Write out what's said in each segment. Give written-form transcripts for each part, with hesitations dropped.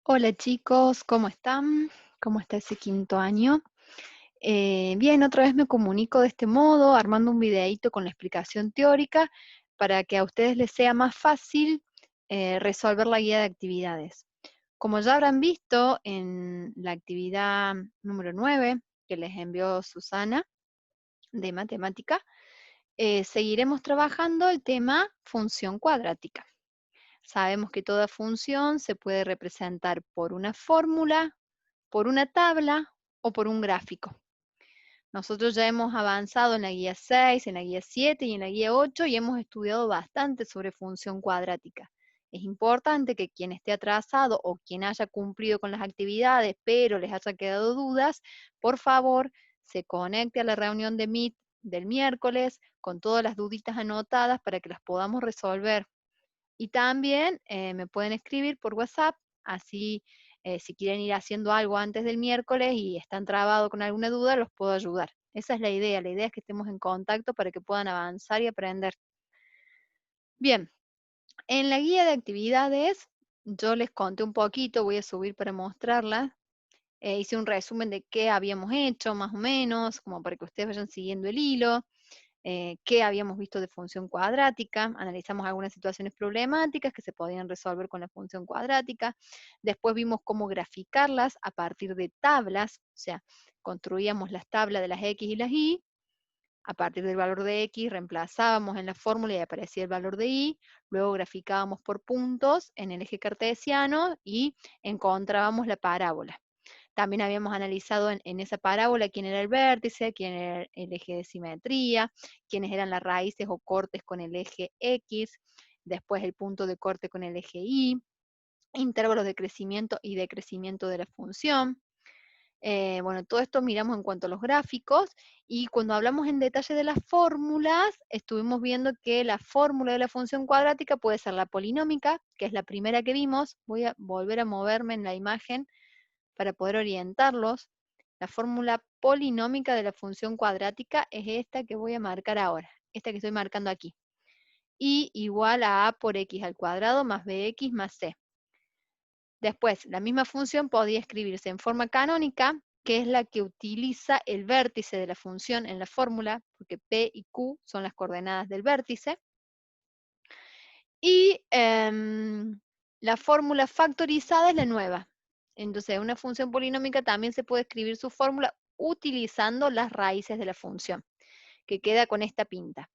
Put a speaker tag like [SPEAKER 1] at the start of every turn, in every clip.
[SPEAKER 1] Hola chicos, ¿cómo están? ¿Cómo está ese quinto año? Bien, otra vez me comunico de este modo, armando un videíto con la explicación teórica para que a ustedes les sea más fácil resolver la guía de actividades. Como ya habrán visto en la actividad número 9 que les envió Susana de matemática, seguiremos trabajando el tema función cuadrática. Sabemos que toda función se puede representar por una fórmula, por una tabla o por un gráfico. Nosotros ya hemos avanzado en la guía 6, en la guía 7 y en la guía 8 y hemos estudiado bastante sobre función cuadrática. Es importante que quien esté atrasado o quien haya cumplido con las actividades, pero les haya quedado dudas, por favor, se conecte a la reunión de Meet del miércoles con todas las duditas anotadas para que las podamos resolver. Y también me pueden escribir por WhatsApp, así si quieren ir haciendo algo antes del miércoles y están trabados con alguna duda, los puedo ayudar. Esa es la idea es que estemos en contacto para que puedan avanzar y aprender. Bien, en la guía de actividades yo les conté un poquito, voy a subir para mostrarlas. Hice un resumen de qué habíamos hecho, más o menos, como para que ustedes vayan siguiendo el hilo. Qué habíamos visto de función cuadrática, analizamos algunas situaciones problemáticas que se podían resolver con la función cuadrática, después vimos cómo graficarlas a partir de tablas, o sea, construíamos las tablas de las X y las Y, a partir del valor de X reemplazábamos en la fórmula y aparecía el valor de Y, luego graficábamos por puntos en el eje cartesiano y encontrábamos la parábola. También habíamos analizado en esa parábola quién era el vértice, quién era el eje de simetría, quiénes eran las raíces o cortes con el eje X, después el punto de corte con el eje Y, intervalos de crecimiento y decrecimiento de la función. Bueno, todo esto miramos en cuanto a los gráficos, y cuando hablamos en detalle de las fórmulas, estuvimos viendo que la fórmula de la función cuadrática puede ser la polinómica, que es la primera que vimos. Voy a volver a moverme en la imagen para poder orientarlos. La fórmula polinómica de la función cuadrática es esta que voy a marcar ahora, esta que estoy marcando aquí. Y igual a por x al cuadrado más bx más c. Después, la misma función podía escribirse en forma canónica, que es la que utiliza el vértice de la función en la fórmula, porque P y Q son las coordenadas del vértice. Y la fórmula factorizada es la nueva. Entonces, una función polinómica también se puede escribir su fórmula utilizando las raíces de la función, que queda con esta pinta.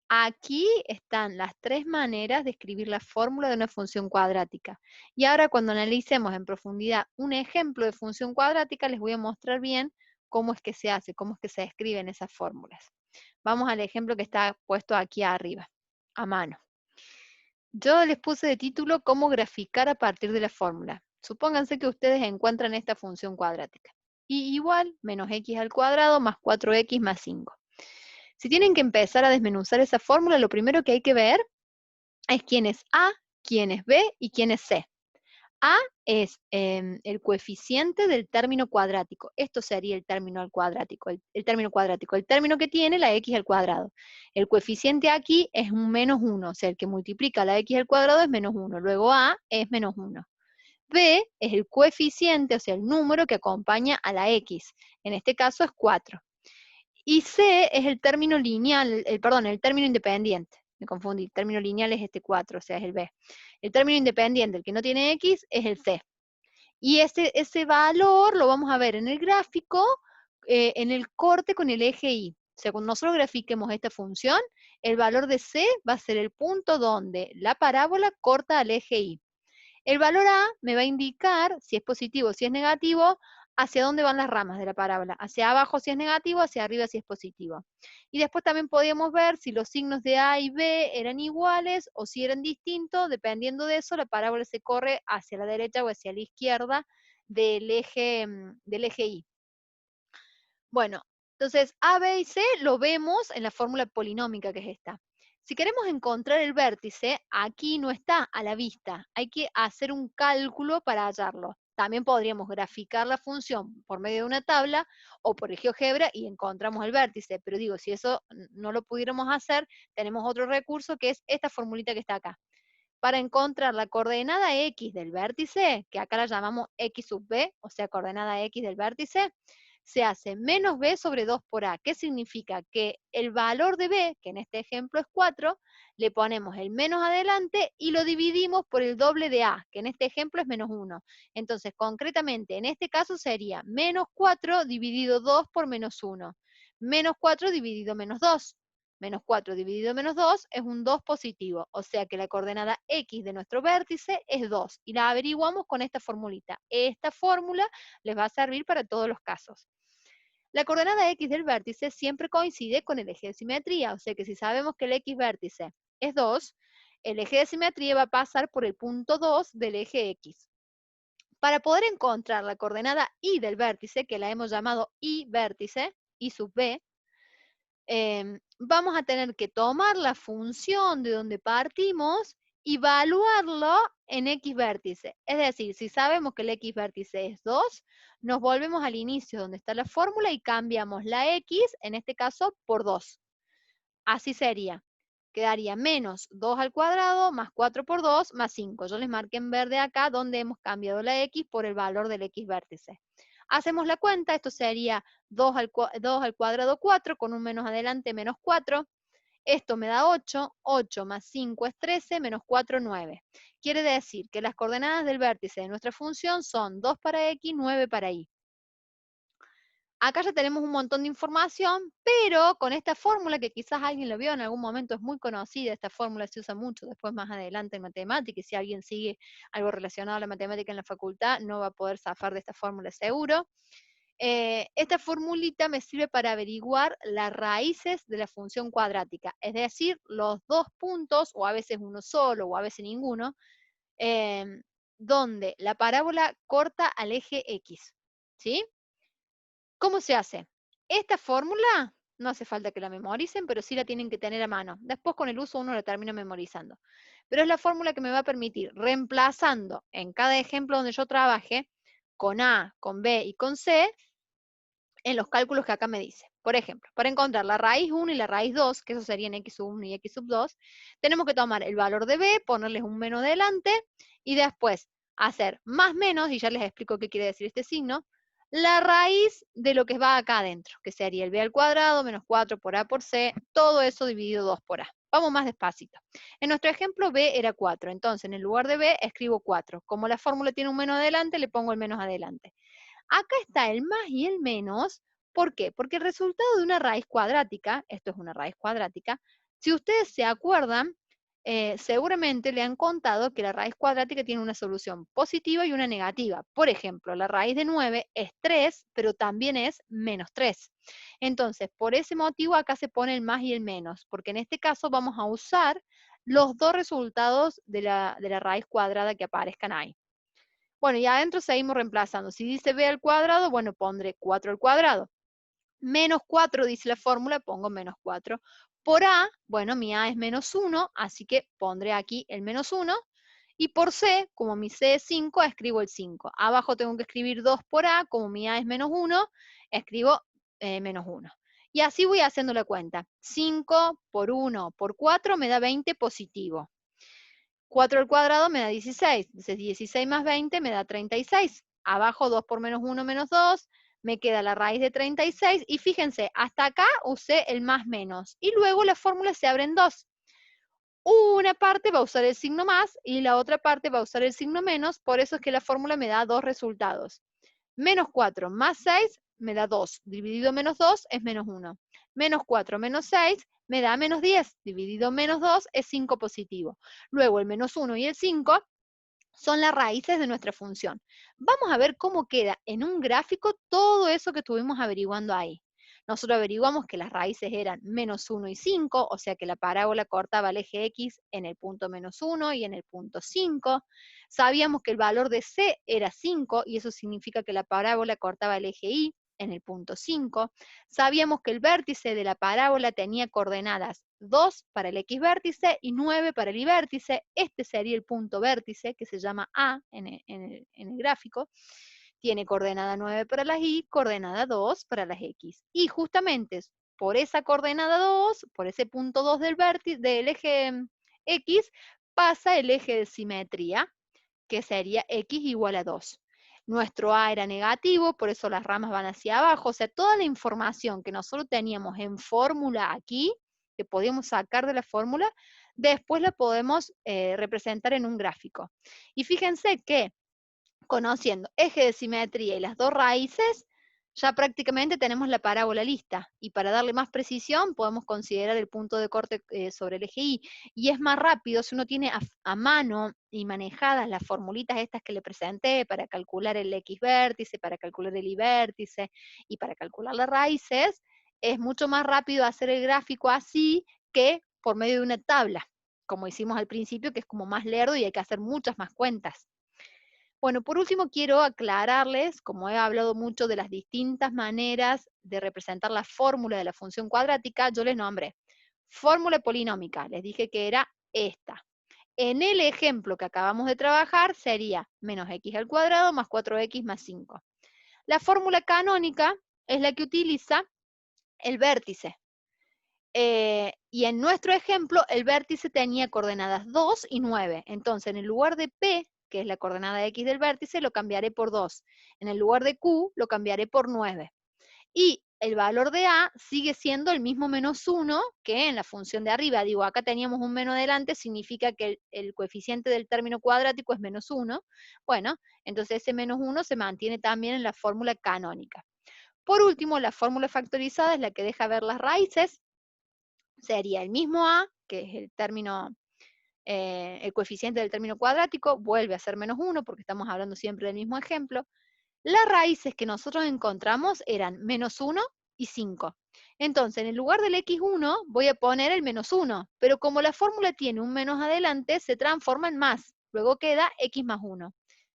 [SPEAKER 1] Aquí están las tres maneras de escribir la fórmula de una función cuadrática. Y ahora cuando analicemos en profundidad un ejemplo de función cuadrática, les voy a mostrar bien cómo es que se hace, cómo es que se escriben esas fórmulas. Vamos al ejemplo que está puesto aquí arriba, a mano. Yo les puse de título cómo graficar a partir de la fórmula. Supónganse que ustedes encuentran esta función cuadrática. Y igual, menos x al cuadrado más 4x más 5. Si tienen que empezar a desmenuzar esa fórmula, lo primero que hay que ver es quién es A, quién es B y quién es C. A es el coeficiente del término cuadrático. Esto sería el término al cuadrático, el término cuadrático, el término que tiene la x al cuadrado. El coeficiente aquí es un menos 1, o sea, el que multiplica la x al cuadrado es menos 1. Luego A es menos 1. B es el coeficiente, o sea, el número que acompaña a la x. En este caso es 4. Y C es el término lineal, perdón, el término independiente. Me confundí, el término lineal es este 4, o sea, es el B. El término independiente, el que no tiene X, es el C. Y ese valor lo vamos a ver en el gráfico, en el corte con el eje Y. O sea, cuando nosotros grafiquemos esta función, el valor de C va a ser el punto donde la parábola corta al eje Y. El valor A me va a indicar si es positivo o si es negativo, hacia dónde van las ramas de la parábola. Hacia abajo si es negativo, hacia arriba si es positivo. Y después también podíamos ver si los signos de A y B eran iguales o si eran distintos. Dependiendo de eso, la parábola se corre hacia la derecha o hacia la izquierda del eje Y. Bueno, entonces A, B y C lo vemos en la fórmula polinómica que es esta. Si queremos encontrar el vértice, aquí no está a la vista. Hay que hacer un cálculo para hallarlo. También podríamos graficar la función por medio de una tabla o por el GeoGebra y encontramos el vértice. Pero digo, si eso no lo pudiéramos hacer, tenemos otro recurso que es esta formulita que está acá. para encontrar la coordenada X del vértice, que acá la llamamos X sub B, o sea, coordenada X del vértice, se hace menos B sobre 2 por A. ¿Qué significa? Que el valor de B, que en este ejemplo es 4, le ponemos el menos adelante y lo dividimos por el doble de A, que en este ejemplo es menos 1. Entonces, concretamente, en este caso sería menos 4 dividido 2 por menos 1. Menos 4 dividido menos 2. Menos 4 dividido menos 2 es un 2 positivo, o sea que la coordenada X de nuestro vértice es 2, y la averiguamos con esta formulita. Esta fórmula les va a servir para todos los casos. La coordenada X del vértice siempre coincide con el eje de simetría, o sea que si sabemos que el X vértice es 2, el eje de simetría va a pasar por el punto 2 del eje X. Para poder encontrar la coordenada Y del vértice, que la hemos llamado Y vértice, Y sub B, vamos a tener que tomar la función de donde partimos y evaluarlo en X vértice. Es decir, si sabemos que el X vértice es 2, nos volvemos al inicio donde está la fórmula y cambiamos la X, en este caso, por 2. Así sería. Quedaría menos 2 al cuadrado más 4 por 2 más 5. Yo les marqué en verde acá donde hemos cambiado la X por el valor del X vértice. Hacemos la cuenta, esto sería 2 al cuadrado 4, con un menos adelante menos 4. Esto me da 8, 8 más 5 es 13, menos 4, 9. Quiere decir que las coordenadas del vértice de nuestra función son 2 para X, 9 para Y. Acá ya tenemos un montón de información, pero con esta fórmula, que quizás alguien lo vio en algún momento, es muy conocida, esta fórmula se usa mucho después más adelante en matemática, y si alguien sigue algo relacionado a la matemática en la facultad, no va a poder zafar de esta fórmula seguro. Esta formulita me sirve para averiguar las raíces de la función cuadrática, es decir, los dos puntos, o a veces uno solo, o a veces ninguno, donde la parábola corta al eje X, ¿sí? ¿Cómo se hace? Esta fórmula no hace falta que la memoricen, pero sí la tienen que tener a mano. Después con el uso uno la termina memorizando. Pero es la fórmula que me va a permitir, reemplazando en cada ejemplo donde yo trabaje, con A, con B y con C, en los cálculos que acá me dice. Por ejemplo, para encontrar la raíz 1 y la raíz 2, que eso serían x sub 1 y x sub 2, tenemos que tomar el valor de b, ponerles un menos delante, y después hacer más menos, y ya les explico qué quiere decir este signo, la raíz de lo que va acá adentro, que sería el b al cuadrado menos 4 por a por c, todo eso dividido 2 por a. Vamos más despacito. En nuestro ejemplo b era 4, entonces en el lugar de b escribo 4. Como la fórmula tiene un menos adelante, le pongo el menos adelante. Acá está el más y el menos. ¿Por qué? Porque el resultado de una raíz cuadrática, esto es una raíz cuadrática, si ustedes se acuerdan, seguramente le han contado que la raíz cuadrática tiene una solución positiva y una negativa. Por ejemplo, la raíz de 9 es 3, pero también es menos 3. Entonces, por ese motivo acá se pone el más y el menos, porque en este caso vamos a usar los dos resultados de la raíz cuadrada que aparezcan ahí. Bueno, y adentro seguimos reemplazando. Si dice b al cuadrado, bueno, pondré 4 al cuadrado. Menos 4 dice la fórmula, pongo menos 4. Por a, bueno, mi a es menos 1, así que pondré aquí el menos 1. Y por c, como mi c es 5, escribo el 5. Abajo tengo que escribir 2 por a, como mi a es menos 1, escribo menos 1. Y así voy haciendo la cuenta. 5 por 1 por 4 me da 20 positivo. 4 al cuadrado me da 16. Entonces 16 más 20 me da 36. Abajo 2 por menos 1 menos 2. Me queda la raíz de 36. Y fíjense, hasta acá usé el más menos. Y luego la fórmula se abre en dos. Una parte va a usar el signo más y la otra parte va a usar el signo menos. Por eso es que la fórmula me da dos resultados. Menos 4 más 6 me da 2. Dividido menos 2 es menos 1. Menos 4 menos 6 me da menos 10. Dividido menos 2 es 5 positivo. Luego el menos 1 y el 5 son las raíces de nuestra función. Vamos a ver cómo queda en un gráfico todo eso que estuvimos averiguando ahí. Nosotros averiguamos que las raíces eran menos 1 y 5, o sea que la parábola cortaba el eje X en el punto menos 1 y en el punto 5. Sabíamos que el valor de C era 5, y eso significa que la parábola cortaba el eje Y en el punto 5. Sabíamos que el vértice de la parábola tenía coordenadas 2 para el X vértice y 9 para el Y vértice. Este sería el punto vértice, que se llama A en el gráfico. Tiene coordenada 9 para las Y, coordenada 2 para las X. Y justamente por esa coordenada 2, por ese punto 2 del eje X, pasa el eje de simetría, que sería x igual a 2. Nuestro A era negativo, por eso las ramas van hacia abajo. O sea, toda la información que nosotros teníamos en fórmula aquí, que podíamos sacar de la fórmula, después la podemos representar en un gráfico. Y fíjense que conociendo eje de simetría y las dos raíces, ya prácticamente tenemos la parábola lista. Y para darle más precisión, podemos considerar el punto de corte sobre el eje Y. Y es más rápido si uno tiene a mano y manejadas las formulitas estas que le presenté para calcular el X vértice, para calcular el Y vértice y para calcular las raíces, es mucho más rápido hacer el gráfico así que por medio de una tabla, como hicimos al principio, que es como más lerdo y hay que hacer muchas más cuentas. Bueno, por último quiero aclararles, como he hablado mucho de las distintas maneras de representar la fórmula de la función cuadrática, yo les nombré fórmula polinómica, les dije que era esta. En el ejemplo que acabamos de trabajar sería menos x al cuadrado más 4x más 5. La fórmula canónica es la que utiliza el vértice. Y en nuestro ejemplo, el vértice tenía coordenadas 2 y 9. Entonces, en el lugar de P, que es la coordenada X del vértice, lo cambiaré por 2. En el lugar de Q, lo cambiaré por 9. Y el valor de A sigue siendo el mismo menos 1 que en la función de arriba. Digo, acá teníamos un menos delante, significa que el coeficiente del término cuadrático es menos 1. Bueno, entonces ese menos 1 se mantiene también en la fórmula canónica. Por último, la fórmula factorizada es la que deja ver las raíces. Sería el mismo A, que es el término, el coeficiente del término cuadrático, vuelve a ser menos 1, porque estamos hablando siempre del mismo ejemplo. Las raíces que nosotros encontramos eran menos 1 y 5. Entonces, en el lugar del x1 voy a poner el menos 1, pero como la fórmula tiene un menos adelante, se transforma en más. Luego queda x más 1.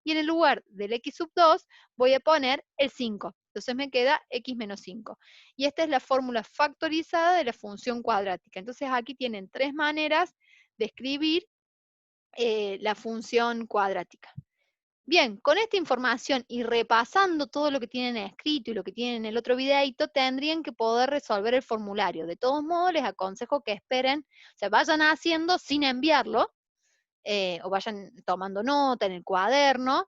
[SPEAKER 1] Y en el lugar del x sub 2 voy a poner el 5. Entonces me queda x menos 5. Y esta es la fórmula factorizada de la función cuadrática. Entonces aquí tienen tres maneras de escribir la función cuadrática. Bien, con esta información y repasando todo lo que tienen escrito y lo que tienen en el otro videito, tendrían que poder resolver el formulario. De todos modos, les aconsejo que esperen, o sea, vayan haciendo sin enviarlo, o vayan tomando nota en el cuaderno,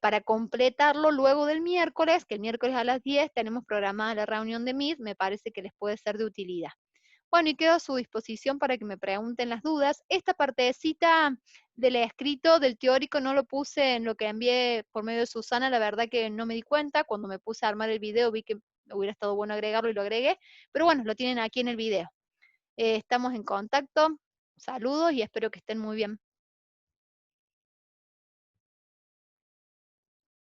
[SPEAKER 1] para completarlo luego del miércoles, que el miércoles a las 10 tenemos programada la reunión de Meet, me parece que les puede ser de utilidad. Bueno, y quedo a su disposición para que me pregunten las dudas. Esta partecita del escrito, del teórico, no lo puse en lo que envié por medio de Susana, la verdad que no me di cuenta. Cuando me puse a armar el video vi que hubiera estado bueno agregarlo y lo agregué, pero bueno, lo tienen aquí en el video. Estamos en contacto, saludos y espero que estén muy bien.